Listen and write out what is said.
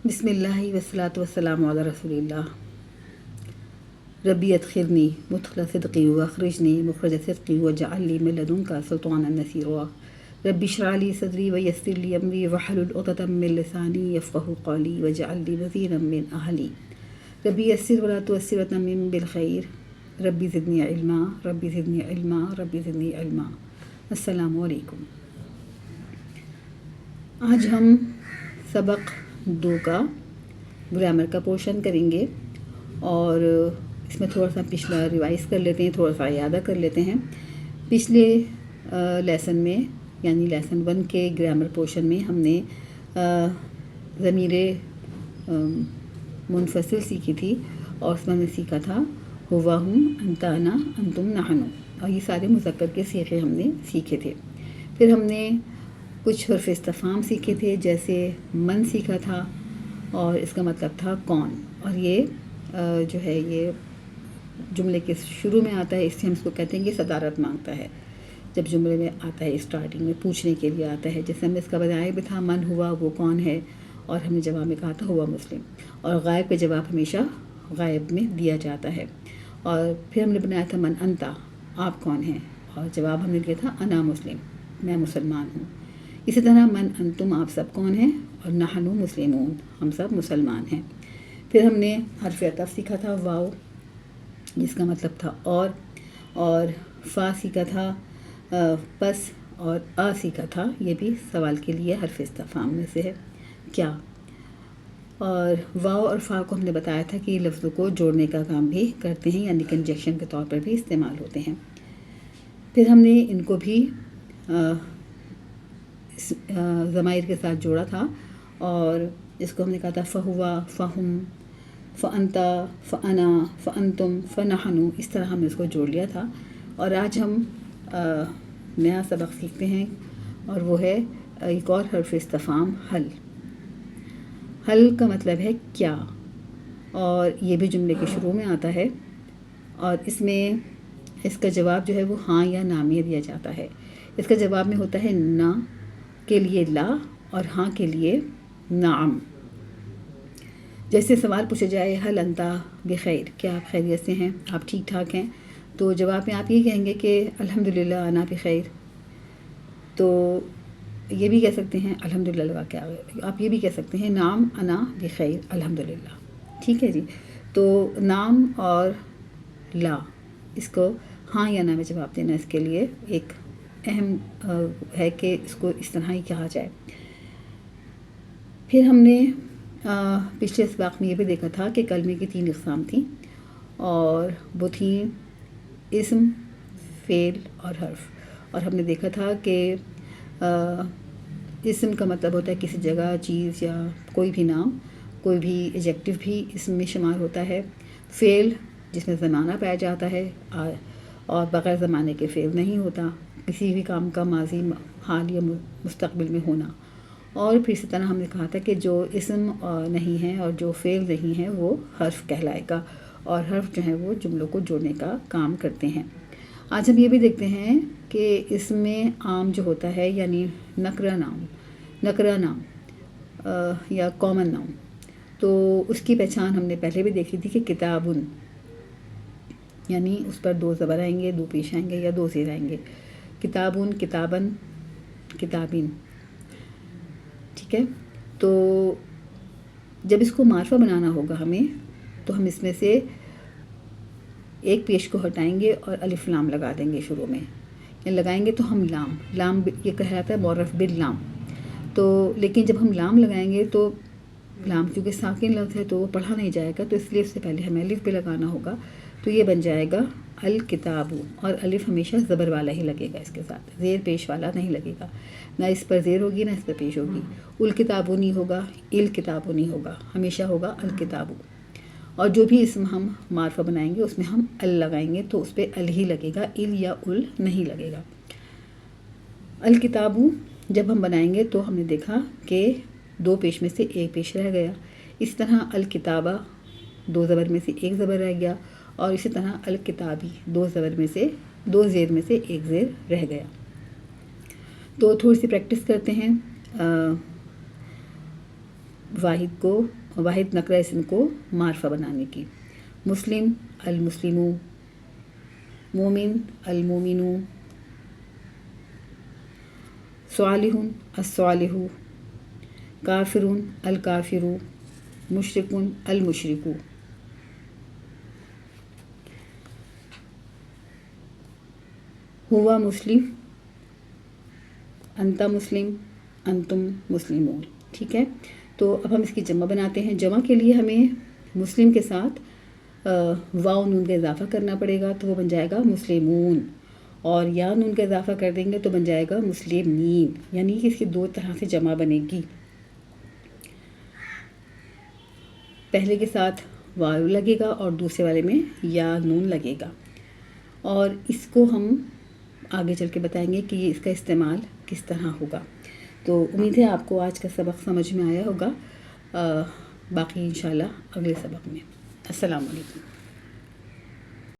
بسم اللہ والصلاۃ والسلام علی رسول اللہ. ربی ادخلنی مدخل صدقی واخرجنی مخرج صدقی واجعل لی من لدنک سلطانا نصیرا. ربی اشرح لی صدری ویسر لی امری واحلل عقدۃ من لسانی یفقهوا قولی واجعل لی وزیرا من اہلی. ربی یسر ولا تعسر وتمم بالخیر. ربی زدنی علما ربی زدنی علما ربی زدنی علما. السلام علیکم. آج ہم سبق 2 کا گرامر کا پورشن کریں گے اور اس میں تھوڑا سا پچھلا ریوائز کر لیتے ہیں، تھوڑا سا اعادہ کر لیتے ہیں. پچھلے لیسن میں یعنی لیسن 1 کے گرامر پورشن میں ہم نے ضمیر منفصل سیکھی تھی اور اس میں ہم نے سیکھا تھا ہوا ہم، انت انا، انتم نحن، اور یہ سارے مذکر کے صیغے ہم نے سیکھے تھے. پھر ہم نے کچھ حرف استفہام سیکھے تھے، جیسے من سیکھا تھا اور اس کا مطلب تھا کون، اور یہ جو ہے یہ جملے کے شروع میں آتا ہے، اس سے ہم اس کو کہتے ہیں کہ صدارت مانگتا ہے. جب جملے میں آتا ہے اسٹارٹنگ میں پوچھنے کے لیے آتا ہے، جیسے ہم نے اس کا بتایا بھی تھا من ہوا وہ کون ہے، اور ہم نے جواب میں کہا تھا ہوا مسلم، اور غائب کا جواب ہمیشہ غائب میں دیا جاتا ہے. اور پھر ہم نے بنایا تھا من انتا، آپ کون ہیں، اور جواب ہم نے دیا تھا انا مسلم، میں مسلمان ہوں. اسی طرح من انتم، آپ سب کون ہیں، اور نحن مسلمون، ہم سب مسلمان ہیں. پھر ہم نے حرف عطف سیکھا تھا واو، جس کا مطلب تھا اور فا سیکھا تھا پس، اور سیکھا تھا یہ بھی سوال کے لیے حرف استفہام میں سے ہے کیا. اور واو اور فا کو ہم نے بتایا تھا کہ لفظوں کو جوڑنے کا کام بھی کرتے ہیں، یعنی کنجیکشن کے طور پر بھی استعمال ہوتے ہیں. پھر ہم نے ان کو بھی ضمائر کے ساتھ جوڑا تھا، اور اس کو ہم نے کہا تھا فہوا، فہم، فانتا، فانا، فانتم، فنحن، اس طرح ہم نے اس کو جوڑ لیا تھا. اور آج ہم نیا سبق سیکھتے ہیں، اور وہ ہے ایک اور حرف استفہام حل. حل کا مطلب ہے کیا، اور یہ بھی جملے کے شروع میں آتا ہے، اور اس میں اس کا جواب جو ہے وہ ہاں یا نہ میں دیا جاتا ہے. اس کا جواب میں ہوتا ہے نہ کے لیے لا، اور ہاں کے لیے نعم. جیسے سوال پوچھا جائے حل انتا بخیر، کیا آپ خیریت سے ہیں، آپ ٹھیک ٹھاک ہیں، تو جواب میں آپ یہ کہیں گے کہ الحمدللہ انا بخیر. تو یہ بھی کہہ سکتے ہیں الحمدللہ، کیا آپ یہ بھی کہہ سکتے ہیں نعم انا بخیر الحمدللہ. ٹھیک ہے جی. تو نعم اور لا، اس کو ہاں یا نہ میں جواب دینا اس کے لیے ایک اہم ہے کہ اس کو اس طرح ہی کہا جائے. پھر ہم نے پچھلے اسباق میں یہ بھی دیکھا تھا کہ کلمے کی 3 اقسام تھیں، اور وہ تھیں اسم، فعل اور حرف. اور ہم نے دیکھا تھا کہ اسم کا مطلب ہوتا ہے کسی جگہ، چیز یا کوئی بھی نام، کوئی بھی ایجیکٹو بھی اسم میں شمار ہوتا ہے. فعل جس میں زمانہ پایا جاتا ہے، اور بغیر زمانے کے فعل نہیں ہوتا، کسی بھی کام کا ماضی، حال یا مستقبل میں ہونا. اور پھر اسی طرح ہم نے کہا تھا کہ جو اسم نہیں ہے اور جو فعل نہیں ہے وہ حرف کہلائے گا، اور حرف جو ہیں وہ جملوں کو جوڑنے کا کام کرتے ہیں. آج ہم یہ بھی دیکھتے ہیں کہ اس میں عام جو ہوتا ہے، یعنی نکرہ نام یا کامن نام، تو اس کی پہچان ہم نے پہلے بھی دیکھی تھی کہ کتابن، یعنی اس پر 2 زبر آئیں گے، 2 پیش آئیں گے یا 2 زیر آئیں گے. کتابن، کتابن، کتابین. ٹھیک ہے. تو جب اس کو معرفہ بنانا ہوگا ہمیں، تو ہم اس میں سے ایک پیش کو ہٹائیں گے اور الف لام لگا دیں گے شروع میں، یعنی لگائیں گے تو ہم لام یہ کہلاتا ہے معرف باللام. تو لیکن جب ہم لام لگائیں گے تو لام کیونکہ ساکن لفظ ہے تو وہ پڑھا نہیں جائے گا، تو اس لیے اس سے پہلے ہمیں الف بھی لگانا ہوگا. تو یہ بن جائے گا الکتاب، اور الف ہمیشہ زبر والا ہی لگے گا، اس کے ساتھ زیر پیش والا نہیں لگے گا، نہ اس پر زیر ہوگی نہ اس پر پیش ہوگی. الکتابو نہیں ہوگا، الکتابو نہیں ہوگا، ہمیشہ ہوگا الکتابو. اور جو بھی اسم ہم معرفہ بنائیں گے اس میں ہم ال لگائیں گے تو اس پہ ال ہی لگے گا، ال یا ال نہیں لگے گا. الکتابو جب ہم بنائیں گے تو ہم نے دیکھا کہ 2 پیش میں سے 1 پیش رہ گیا. اس طرح الکتابہ 2 زبر میں سے 1 زبر رہ گیا، اور اسی طرح الکتابی 2 زبر میں سے 2 زیر میں سے 1 زیر رہ گیا. تو تھوڑی سی پریکٹس کرتے ہیں. واحد نقرہ اسم کو معرفہ بنانے کی. مسلم المسلمو، مومن المومنو، صالح الصالح، کافر الکافر، مشرک المشرک. ہوا مسلم، انتا مسلم، انتم مسلمون. ٹھیک ہے، تو اب ہم اس کی جمع بناتے ہیں. جمع کے لیے ہمیں مسلم کے ساتھ واو نون کا اضافہ کرنا پڑے گا، تو وہ بن جائے گا مسلمون، اور یا نون کا اضافہ کر دیں گے تو بن جائے گا مسلمین. یعنی کہ اس کی دو طرح سے جمع بنے گی. پہلے کے ساتھ واو لگے گا اور دوسرے والے میں یا نون لگے گا. اور اس کو ہم آگے چل کے بتائیں گے کہ اس کا استعمال کس طرح ہوگا. تو امید ہے آپ کو آج کا سبق سمجھ میں آیا ہوگا. باقی انشاءاللہ اگلے سبق میں. السلام علیکم.